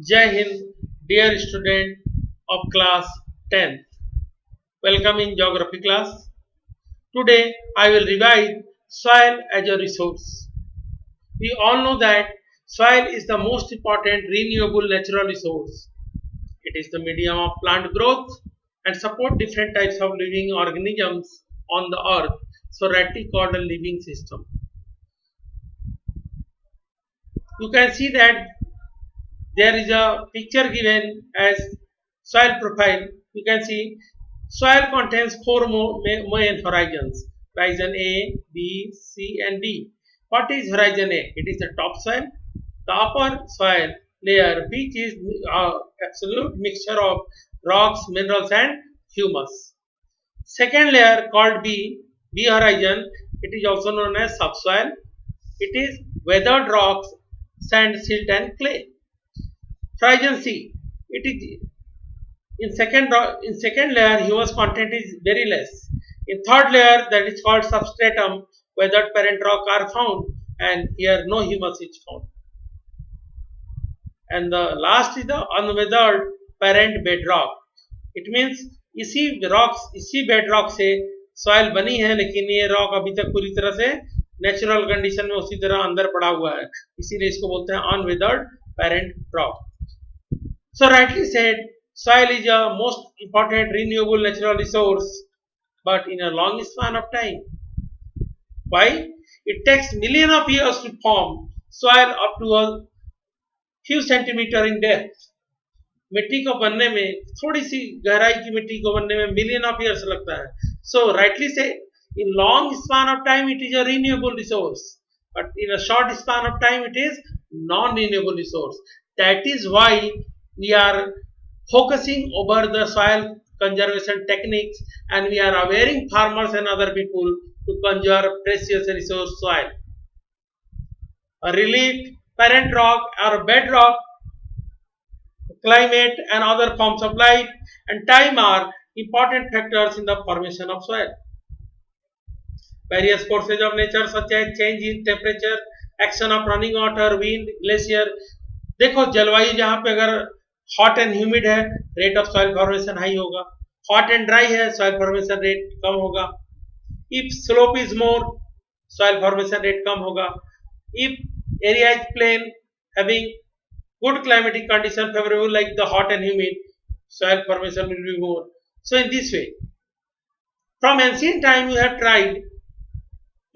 Jai Hind, dear student of class 10th. Welcome in geography class. Today I will revise soil as a resource. We all know that soil is the most important renewable natural resource. It is the medium of plant growth and support different types of living organisms on the earth, so rightly called a living system. You can see that there is a picture given as soil profile. You can see soil contains four main horizons: horizon A, B, C, and D. What is horizon A? It is the topsoil, the upper soil layer, which is absolute mixture of rocks, minerals, and humus. Second layer called B, B horizon. It is also known as subsoil. It is weathered rocks, sand, silt, and clay. Horizon C. It is in second layer humus content is very less. In third layer, that is called substratum, where that parent rock are found, and here no humus is found. And the last is the unweathered parent bedrock. It means इसी bedrock से soil बनी है, लेकिन ये rock अभी तक पूरी तरह से natural condition में उसी तरह अंदर पड़ा हुआ है, इसीलिए इसको बोलते हैं unweathered parent rock. So rightly said, soil is a most important renewable natural resource, but in a long span of time. Why? It takes millions of years to form soil up to a few centimeter in depth. मिट्टी को बनने में, थोड़ी सी गहराई की मिट्टी को बनने में मिलियन ऑफ ईयर्स लगता है. So rightly say, in long span of time it is a renewable resource, but in a short span of time it is non-renewable resource. That is why we are focusing over the soil conservation techniques, and we are awareing farmers and other people to conserve precious resource soil. A relief, parent rock or bedrock, climate and other forms of light and time are important factors in the formation of soil. Various forces of nature such as change in temperature, action of running water, wind, glacier. देखो जलवायु जहाँ पे अगर hot and humid है, rate of soil formation high होगा. Hot and dry है, soil formation rate कम होगा. If slope is more, soil formation rate कम होगा. If area is plain having good climatic condition favorable like the hot and humid, soil formation will be more. So in this way, from ancient time we have tried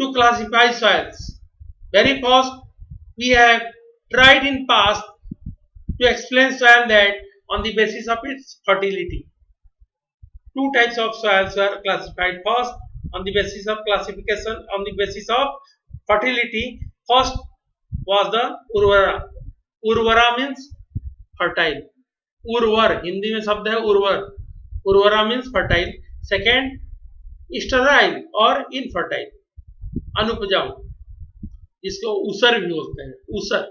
to classify soils. Very first, we have tried in past to explain soil that on the basis of its fertility. Two types of soils were classified. First, on the basis of classification, on the basis of fertility. First was the Urvara. उर्वरा means fertile. उर्वर हिंदी में शब्द है उर्वर. उर्वरा means fertile. Second Sterlite और infertile, अनुपजाऊ, जिसको ऊसर भी बोलते हैं. ऊसर,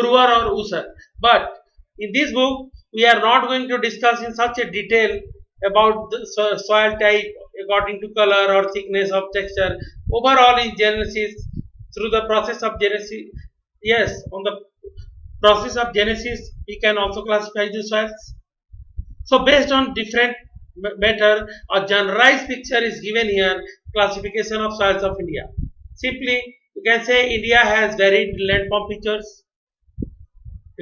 उर्वर और ऊसर. But in this book we are not going to discuss in such a detail about the soil type according to color or thickness of texture. Overall in genesis, through the process of genesis, yes, on the process of genesis we can also classify the soils. So based on different matter, a generalized picture is given here, classification of soils of India. Simply you can say India has varied landform features,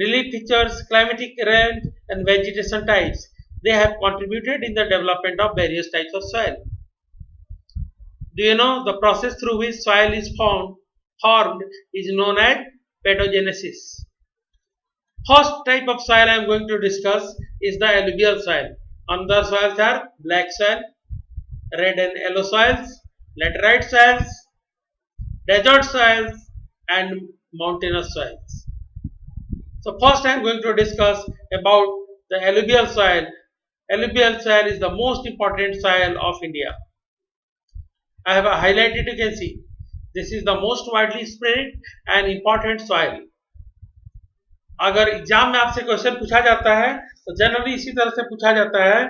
relief features, climatic range and vegetation types. They have contributed in the development of various types of soil. Do you know the process through which soil is formed is known as pedogenesis. First type of soil I am going to discuss is the alluvial soil. Other soils are black soil, red and yellow soils, laterite soils, desert soils and mountainous soils. So first I am going to discuss about the alluvial soil. Alluvial soil is the most important soil of India. I have highlighted, you can see. This is the most widely spread and important soil. अगर exam में आपसे question पूछा जाता है तो generally इसी तरह से पूछा जाता है,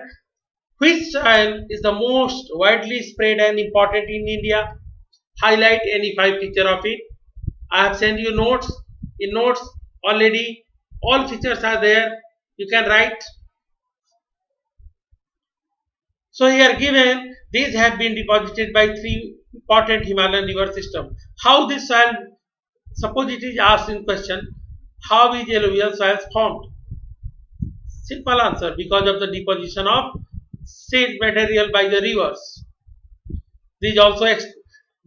which soil is the most widely spread and important in India? Highlight any 5 picture of it. I have sent you notes. In notes already All features are there. You can write. So here given these have been deposited by three important Himalayan river system. How this soil, suppose it is asked in question, how is alluvial soils formed? Simple answer, because of the deposition of seed material by the rivers. These also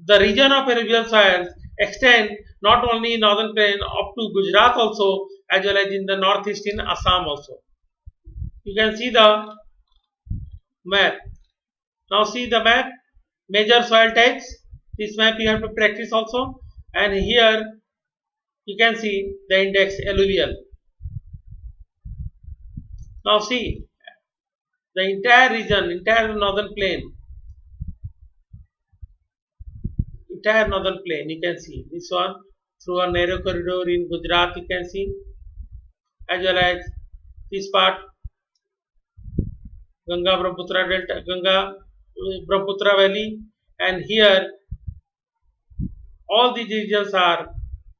the region of alluvial soils extend not only in northern plain up to Gujarat also, as well as in the northeast in Assam also. You can see the map. Now see the map, major soil types. This map you have to practice also, and here you can see the index alluvial. Now see the entire region, entire northern plain, you can see this one through a narrow corridor in Gujarat, you can see, as well as this part Ganga Brahmaputra Delta, Ganga Brahmaputra Valley, and here all these regions are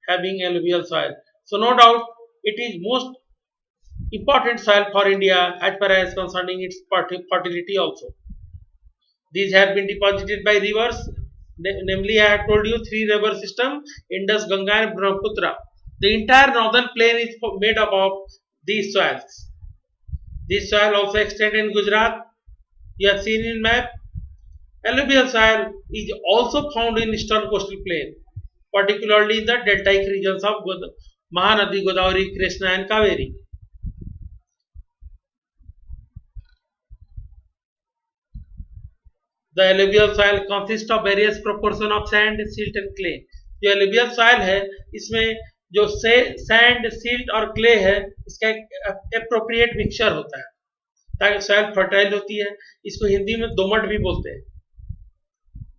having alluvial soil. So no doubt it is most important soil for India as far as concerning its fertility also. These have been deposited by rivers, namely I have told you three river system, Indus, Ganga and Brahmaputra. The entire northern plain is made up of these soils. This soil also extend in Gujarat. You have seen in map. Alluvial soil is also found in eastern coastal plain, particularly in the deltaic regions of Mahanadi, Godavari, Krishna and Kaveri. The alluvial soil consists of various proportion of sand, silt and clay. जो alluvial soil है इसमें जो sand, silt और clay है इसका एक appropriate mixture होता है ताकि सॉइल फर्टाइल होती है. इसको हिंदी में दोमट भी बोलते हैं.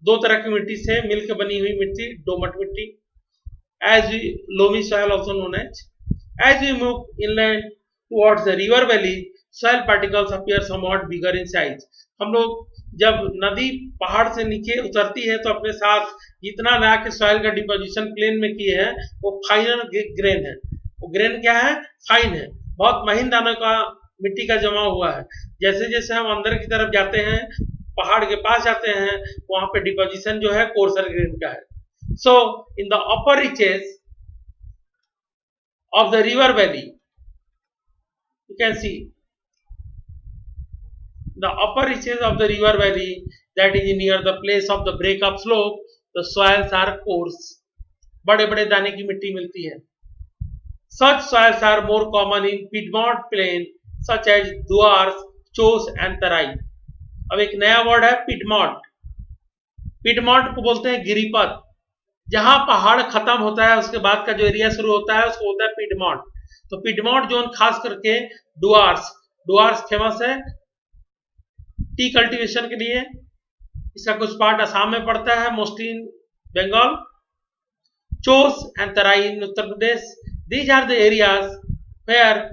दो तरह की मिट्टी से मिलकर बनी हुई मिट्टी दोमट मिट्टी. As we loamy soil also known as we move inland towards the river valley, soil particles appear somewhat bigger in size. हम लोग जब नदी पहाड़ से नीचे उतरती है तो अपने साथ जितना ला के सॉइल का डिपोजिशन प्लेन में किए हैं वो फाइनल ग्रेन है. वो ग्रेन क्या है? फाइन है, बहुत महीन दानों का मिट्टी का जमा हुआ है. जैसे जैसे हम अंदर की तरफ जाते हैं, पहाड़ के पास जाते हैं, वहां पे डिपोजिशन जो है कोर्सर ग्रेन का है. So in the upper reaches of the river valley, you can see the upper reaches of the river valley, that is near the place of the break up slope, the soils are coarse. बड़े बड़े दाने की मिट्टी मिलती है. Such soils are more common in Piedmont plain such as Duars, Chos and Tarai. अब एक नया वर्ड है Piedmont. Piedmont को बोलते हैं गिरिपथ. जहां पहाड़ खत्म होता है उसके बाद का जो एरिया शुरू होता है उसको होता है Piedmont. तो Piedmont जोन खास करके डुआर्स फेमस है टी कल्टीवेशन के लिए. इसका कुछ पार्ट असम में पड़ता है, मोस्टली इन बंगाल. चोस and Terai in Uttar Pradesh. These are the areas where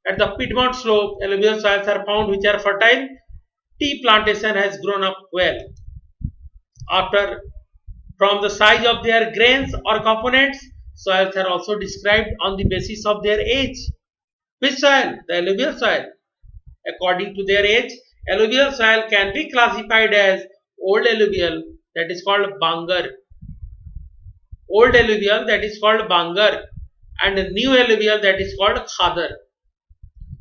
at the Piedmont slope alluvial soils are found which are fertile. Tea plantation has grown up well. After, from the size of their grains or components, soils are also described on the basis of their age. Which soil? The alluvial soil. According to their age, alluvial soil can be classified as old alluvial, that is called Bangar. Old alluvial, that is called Bangar, and new alluvial, that is called Khadar.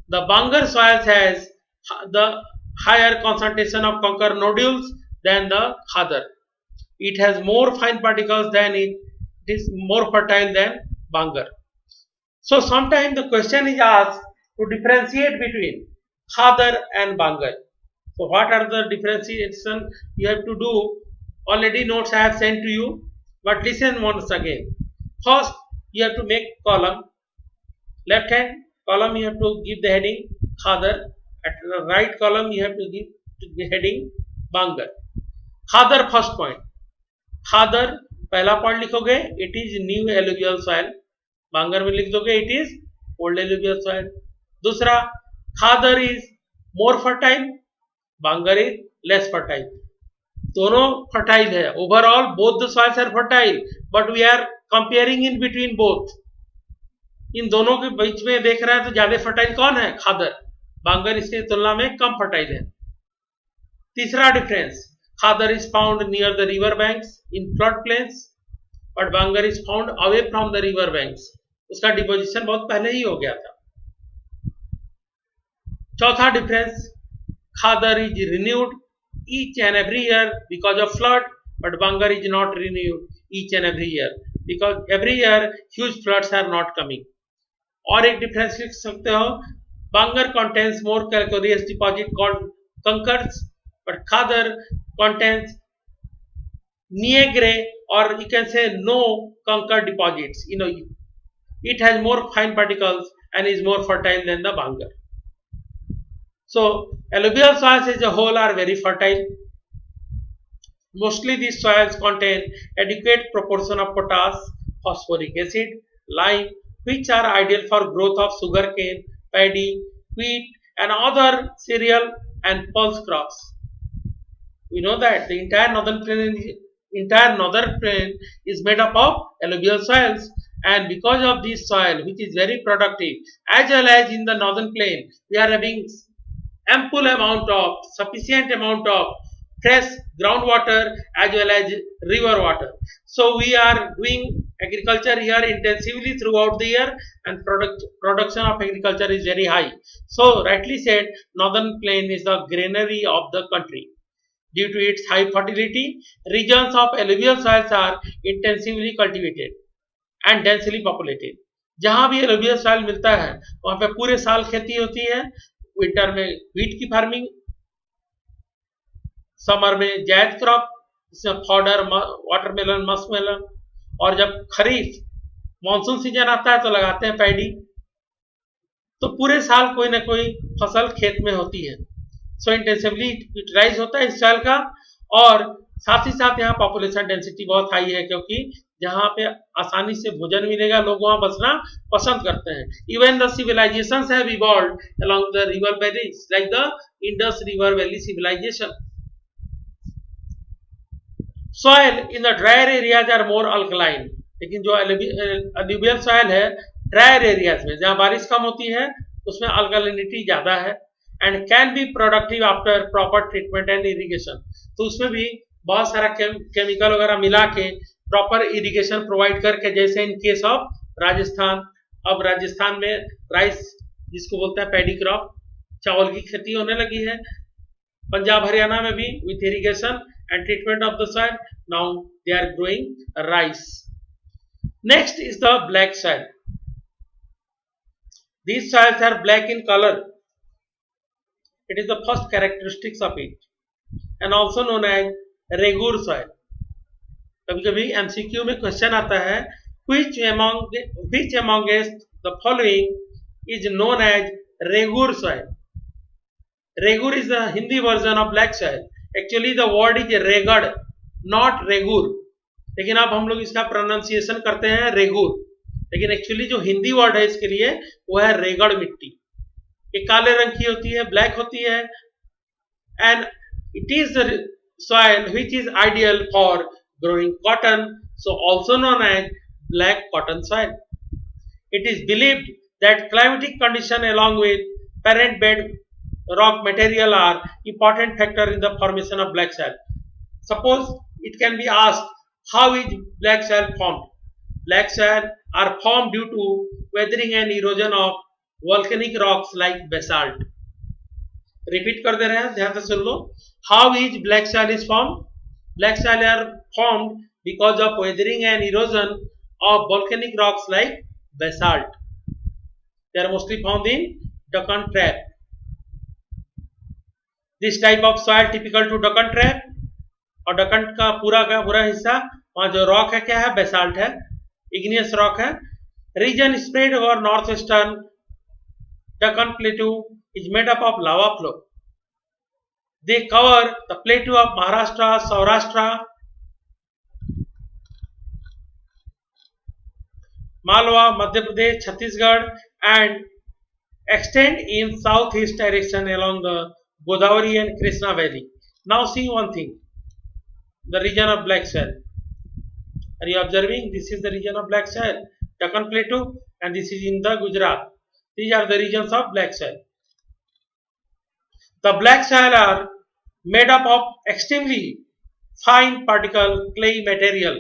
The Bangar soils has the higher concentration of conker nodules than the Khadar. It has more fine particles than it is more fertile than Bangar. So sometimes the question is asked to differentiate between Khadar and Bangar. So what are the differentiation you have to do? Already notes I have sent to you, but listen once again. First you have to make column. Left hand column you have to give the heading Khadar. At the right column you have to give the heading Bangar. Khadar first point. Khadar पहला point लिखोगे it is new alluvial soil. Bangar में लिख दोगे it is old alluvial soil. दूसरा, Khadar is more fertile, Bangar is less fertile. दोनों fertile है. Overall both the soils are fertile but we are comparing in between both. इन दोनों के बीच में देख रहे हैं तो ज्यादा फर्टाइल कौन है? खादर। बांगर इसकी तुलना में कम फर्टाइल है। तीसरा difference, khadar is found near the river banks in flood plains but bangar is found away from the river banks. उसका डिपोजिशन बहुत पहले ही हो गया था। चौथा difference, khadar is renewed each and every year because of flood, but Bangar is not renewed each and every year because every year huge floods are not coming. और एक डिफरेंस लिख सकते हो, Bangar contains more calcareous deposit called kankars, but Khadar contains negre or you can say no kankar deposits. It has more fine particles and is more fertile than the Bangar. So alluvial soils as a whole are very fertile. Mostly these soils contain adequate proportion of potash, phosphoric acid, lime, which are ideal for growth of sugarcane, paddy, wheat and other cereal and pulse crops. We know that the entire northern plain is made up of alluvial soils, and because of this soil which is very productive, as well as in the northern plain we are having sufficient amount of fresh groundwater as well as river water. So we are doing agriculture here intensively throughout the year, and production of agriculture is very high. So rightly said, northern plain is the granary of the country. Due to its high fertility, regions of alluvial soils are intensively cultivated and densely populated. जहां भी alluvial soil मिलता है वहां पे पूरे साल खेती होती है। विंटर में व्हीट की फार्मिंग, समर में जैद क्रॉप, इसमें फॉडर, वाटरमेलन, मस्कमेलन, और जब खरीफ मानसून सीजन आता है तो लगाते हैं पैडी। तो पूरे साल कोई ना कोई फसल खेत में होती है। सो इंटेंसिवली यूटिलाइज होता है इस सॉइल का, और साथ ही साथ यहाँ पॉपुलेशन डेंसिटी बहुत हाई है, क्योंकि जहाँ पे आसानी से भोजन मिलेगा लोग वहाँ बसना पसंद करते हैं। Even the civilisations have evolved along the river valleys like the Indus river valley civilisation. Soil in the drier areas are more alkaline, लेकिन जो अलुवियल सॉइल है ड्रायर एरियाज में जहाँ बारिश कम होती है उसमें अल्कलिनिटी ज्यादा है, and can be productive after proper treatment and irrigation. तो उसमें भी बहुत सारा केमिकल वगैरह मिला के प्रॉपर इरिगेशन प्रोवाइड करके, जैसे इन केस ऑफ राजस्थान, अब राजस्थान में राइस जिसको बोलते हैं पैडी क्रॉप, चावल की खेती होने लगी है। पंजाब हरियाणा में भी with irrigation and treatment of the soil now they are growing rice. Next is the black soil. These soils are black in color. It is the first characteristics of it, and also known as regur soil. कभी कभी MCQ में question आता है, which amongst the following is known as regur soil? Regur is the Hindi version of black soil. Actually the word is regur, not रेगूर, लेकिन अब हम लोग इसका प्रोनाउंसिएशन करते हैं रेगूर, लेकिन एक्चुअली जो हिंदी वर्ड है इसके लिए वो है रेगड़ मिट्टी। ये काले रंग की होती है, ब्लैक होती है, and it is the soil which is ideal for growing cotton, so also known as black cotton soil. It is believed that climatic condition along with parent bed rock material are important factor in the formation of black soil. Suppose it can be asked, how is black soil formed? Black soil are formed due to weathering and erosion of volcanic rocks like basalt. Repeat कर दे रहे हैं, ध्यान से सुन लो। How is black soil is formed? Black soil are formed because of weathering and erosion of volcanic rocks like basalt. They are mostly found in Deccan Trap. This type of soil typical to Deccan Trap, और डकन का पूरा हिस्सा वहाँ जो rock है क्या है? Basalt है, igneous rock है। Region spread over northeastern Deccan Plateau is made up of lava flow. They cover the plateau of Maharashtra, Saurashtra, Malwa, Madhya Pradesh, Chhattisgarh, and extend in southeast direction along the Godavari and Krishna Valley. Now see one thing, the region of black soil. Are you observing? This is the region of black soil. Deccan Plateau, and this is in the Gujarat. These are the regions of black soil. The black soil are made up of extremely fine particle clay material.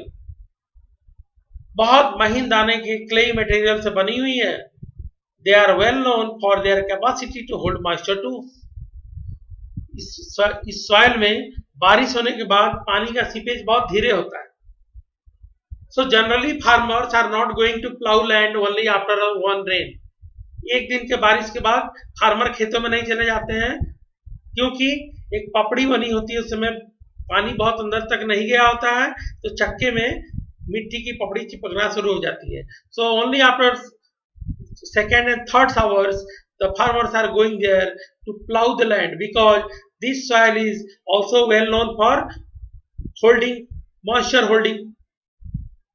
बहुत महीन दाने के clay material से बनी हुई है. They are well known for their capacity to hold moisture too. इस soil में बारिश होने के बाद पानी का सीपेज बहुत धीरे होता है. So generally farmers are not going to plow land only after one rain. एक दिन के बारिश के बाद फार्मर खेतों में नहीं चले जाते हैं, क्योंकि एक पपड़ी बनी होती है, उस समय पानी बहुत अंदर तक नहीं गया होता है, तो चक्के में मिट्टी की पपड़ी चिपकना शुरू हो जाती है. So only after second and third hours the farmers are going there to plow the land, because this soil is also well known for holding moisture holding.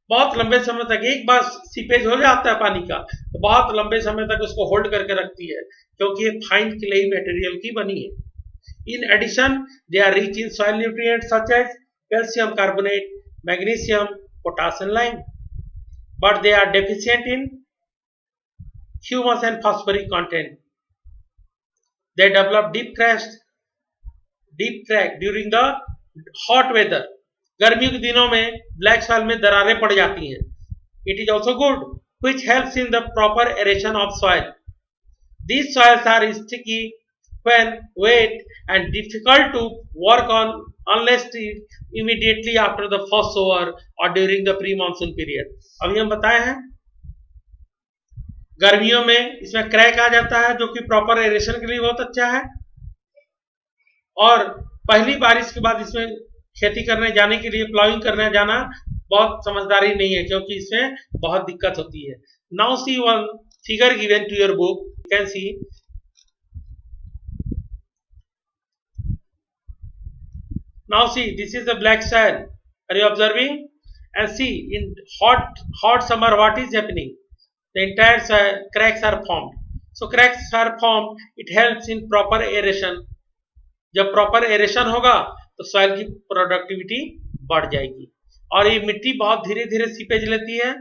बहुत लंबे समय तक एक बार सीपेज हो जाता है पानी का, तो बहुत लंबे समय तक उसको होल्ड करके रखती है, क्योंकि ये फाइन क्ले मटेरियल की बनी है. In addition, they are rich in soil nutrients such as calcium carbonate, magnesium, potassium, lime, but they are deficient in humus and phosphoric content. They develop deep crack during the hot weather. गर्मियों के दिनों में black soil में दरारें पड़ जाती हैं. It is also good, which helps in the proper aeration of soil. These soils are sticky when wet and difficult to work on unless immediately after the first shower or during the pre-monsoon period. अभी हम बताए हैं गर्मियों में इसमें crack आ जाता है, जो कि प्रॉपर एरेशन के लिए बहुत अच्छा है, और पहली बारिश के बाद इसमें खेती करने जाने के लिए प्लाविंग करने जाना बहुत समझदारी नहीं है, क्योंकि इसमें बहुत दिक्कत होती है. Now see one figure given to your book. You can see. Now see, this is the black soil. Are you observing? And see, in hot summer, what is happening? The entire soil, cracks are formed. So cracks are formed. It helps in proper aeration. जब proper aeration होगा, तो soil की productivity बढ़ जाएगी, और ये मिट्टी बहुत धीरे धीरे सीपेज लेती है,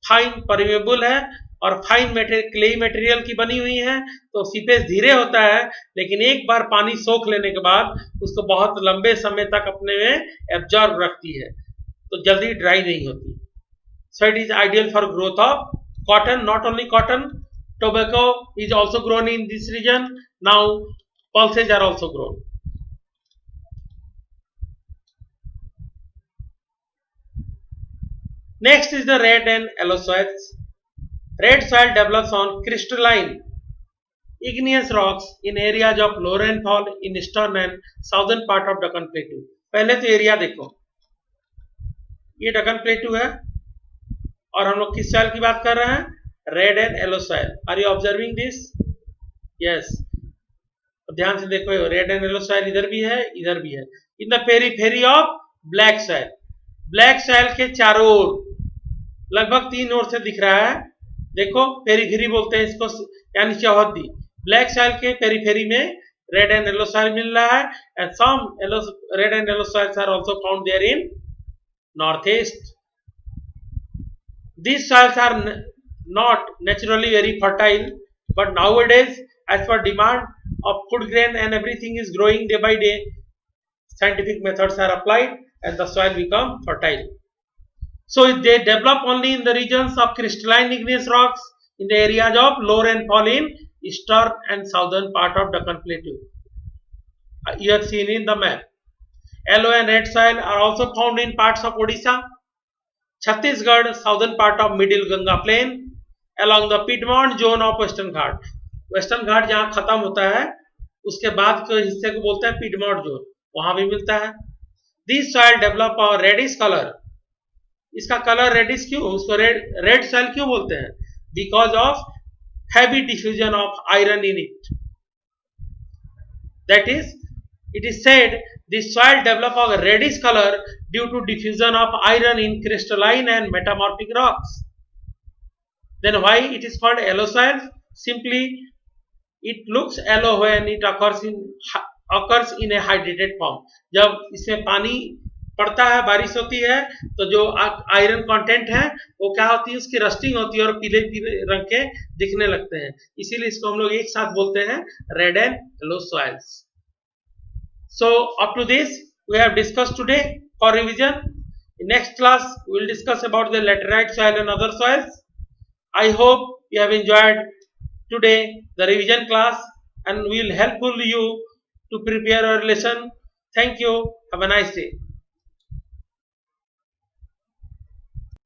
फाइन परमेबल है, और फाइन क्ले मटेरियल की बनी हुई है, तो सीपेज धीरे होता है, लेकिन एक बार पानी सोख लेने के बाद उसको बहुत लंबे समय तक अपने में एब्जॉर्ब रखती है, तो जल्दी ड्राई नहीं होती. So it is ideal for growth of cotton. Not only cotton, tobacco is also grown in this region. Now pulses are also grown. Next is the red and yellow soils. Red soil develops on crystalline igneous rocks in areas of low rainfall in eastern and southern part of Deccan Plateau. पहले तो area देखो, ये Deccan Plateau है, और हम लोग किस soil की बात कर रहे हैं? Red and yellow soil. Are you observing this? Yes. ध्यान से देखो, रेड एंड येलो सॉइल इधर भी है, इधर भी है. In the periphery of black soil. Black soil के चारों ओर, लगभग 3 ओर से दिख रहा है. देखो, पेरीफेरी बोलते हैं इसको, यानी चौहद्दी. ब्लैक सॉइल के पेरीफेरी में रेड एंड येलो सॉइल मिल रहा है, and some red and yellow soils are also found there in north east. These soils are not naturally very fertile, but nowadays, as per demand of food grain and everything is growing day by day, scientific methods are applied and the soil become fertile. So they develop only in the regions of crystalline igneous rocks in the areas of low rainfall in eastern and southern part of Deccan Plateau. You have seen in the map. Yellow and red soil are also found in parts of Odisha, Chhattisgarh, southern part of Middle Ganga Plain, along the Piedmont zone of Western Ghat. Western Ghat जहाँ खत्म होता है, उसके बाद के हिस्से को बोलते हैं Piedmont zone, वहाँ भी मिलता है. These soil develop a reddish color. इसका कलर रेडिश क्यों, उसको रेड सॉइल क्यों बोलते हैं? Because of heavy diffusion of iron in it. That is, it is said this soil develop a reddish color due to diffusion of iron in crystalline and metamorphic rocks. Then why it is called yellow soil? Simply, it looks yellow when it occurs in a hydrated form. जब इसमें पड़ता है, बारिश होती है, तो जो iron content है वो क्या होती है, उसकी रस्टिंग होती है और पीले पीले रंग के दिखने लगते हैं, इसीलिए इसको हम लोग एक साथ बोलते हैं red and yellow soils. So up to this we have discussed today for revision. In next class we will discuss about the laterite soil and other soils. I hope you have enjoyed today the revision class and will helpful you to prepare your lesson. Thank you. Have a nice day.